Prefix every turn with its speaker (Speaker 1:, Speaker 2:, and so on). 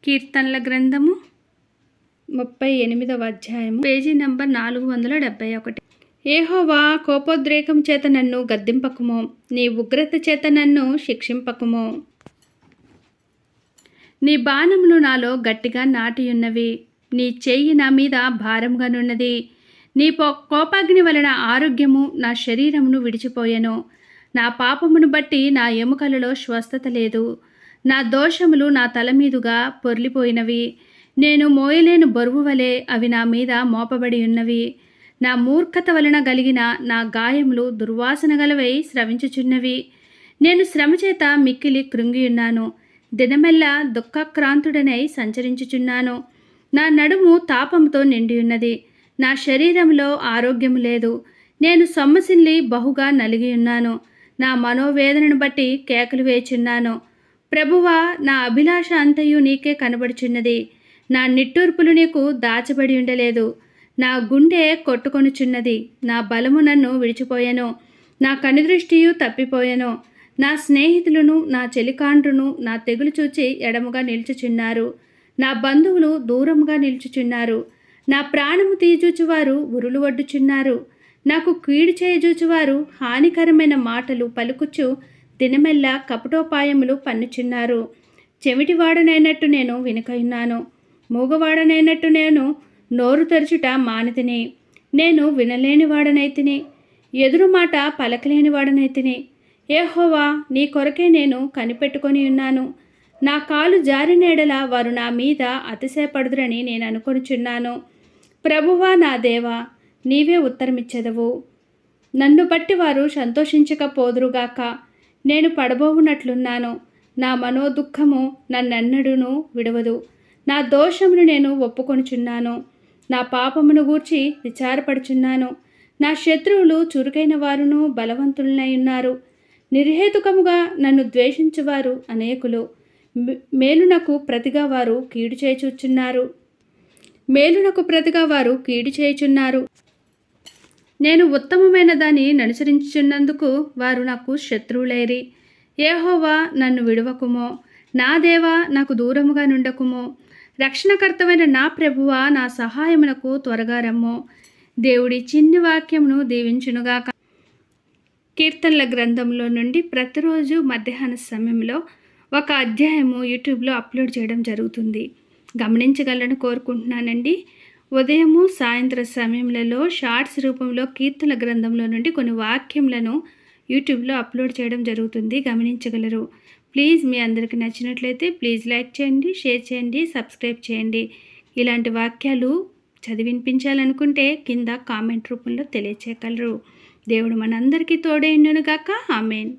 Speaker 1: కీర్తనల గ్రంథము 38వ అధ్యాయము పేజీ నంబర్ 471. యెహోవా, కోపోద్రేకం చేత నన్ను గద్దింపకుము, నీ ఉగ్రత చేత నన్ను శిక్షింపకుము. నీ బాణములు నాలో గట్టిగా నాటియున్నవి, నీ చెయ్యి నా మీద భారముగానున్నది. నీ కోపాగ్ని వలన ఆరోగ్యము నా శరీరమును విడిచిపోయెను. నా పాపమును బట్టి నా ఎముకలలో స్వస్థత లేదు. నా దోషములు నా తల మీదుగా పొర్లిపోయినవి. నేను మోయలేని బరువు వలె అవి నా మీద మోపబడి ఉన్నవి. నా మూర్ఖత వలన కలిగిన నా గాయములు దుర్వాసన గలవై స్రవించుచున్నవి. నేను శ్రమ చేత మిక్కిలి కృంగియున్నాను. దినమెల్లా దుఃఖాక్రాంతుడనై సంచరించుచున్నాను. నా నడుము తాపముతో నిండియున్నది. నా శరీరంలో ఆరోగ్యము లేదు. నేను సొమ్మసిల్లి బహుగా నలిగియున్నాను. నా మనోవేదనను బట్టి కేకలు వేచున్నాను. ప్రభువా, నా అభిలాష అంతయు నీకే కనబడుచున్నది. నా నిట్టూర్పులు నీకు దాచబడి ఉండలేదు. నా గుండె కొట్టుకొనుచున్నది. నా బలము నన్ను విడిచిపోయెను. నా కనుదృష్టియు తప్పిపోయెను. నా స్నేహితులను, నా చెలికాండ్రును నా తెగులు చూచి ఎడముగా నిలుచుచున్నారు. నా బంధువులు దూరముగా నిలుచుచున్నారు. నా ప్రాణము తీజూచువారు ఉరులు వడ్డుచున్నారు. నాకు కీడు చేయజూచువారు హానికరమైన మాటలు పలుకుచు దినమెల్లా కపటోపాయములు పన్నుచున్నారు. చెవిటివాడనైనట్టు నేను వినకయున్నాను. మూగవాడనైనట్టు నేను నోరు తెరచుట మానితిని. నేను వినలేనివాడనైతిని, ఎదురు మాట పలకలేనివాడనైతిని. యెహోవా, నీ కొరకే నేను కనిపెట్టుకొని ఉన్నాను. నా కాలు జారినేడల వారు నా మీద అతిశయపడుదురని నేను అనుకొనుచున్నాను. ప్రభువా, నా దేవా, నీవే ఉత్తరమిచ్చెదవు. నన్ను బట్టి వారు సంతోషించకపోదురుగాక. నేను పడబోవునట్లున్నాను. నా మనోదుఃఖము నన్నెన్నడూను విడవదు. నా దోషమును నేను ఒప్పుకొనుచున్నాను. నా పాపమును గూర్చి విచారపడుచున్నాను. నా శత్రువులు చురుకైన వారును బలవంతులనై ఉన్నారు. నిర్హేతుకముగా నన్ను ద్వేషించువారు అనేకులు. మేలునకు ప్రతిగా వారు కీడు చేయుచున్నారు. నేను ఉత్తమమైన దాన్ని అనుసరించుచున్నందుకు వారు నాకు శత్రువులైరి. యెహోవా, నన్ను విడువకుమో. నా దేవా, నాకు దూరముగా నుండకుమో. రక్షణకర్తమైన నా ప్రభువా, నా సహాయమునకు త్వరగా రమ్మో. దేవుడి చిన్ని వాక్యమును దీవించునుగాక. కీర్తనల గ్రంథంలో నుండి ప్రతిరోజు మధ్యాహ్న సమయంలో ఒక అధ్యాయము యూట్యూబ్లో అప్లోడ్ చేయడం జరుగుతుంది. గమనించగలను కోరుకుంటున్నానండి. ఉదయము సాయంత్రం సమయంలో షార్ట్స్ రూపంలో కీర్తనల గ్రంథంలో నుండి కొన్ని వాక్యములను యూట్యూబ్లో అప్లోడ్ చేయడం జరుగుతుంది. గమనించగలరు. ప్లీజ్ మీ అందరికి నచ్చినట్లయితే ప్లీజ్ లైక్ చేయండి, షేర్ చేయండి, సబ్స్క్రైబ్ చేయండి. ఇలాంటి వాక్యాలు చదివినిపించాలనుకుంటే కింద కామెంట్ రూపంలో తెలియచేయగలరు. దేవుడు మనందరికీ తోడైండును గాక. ఆమేన్.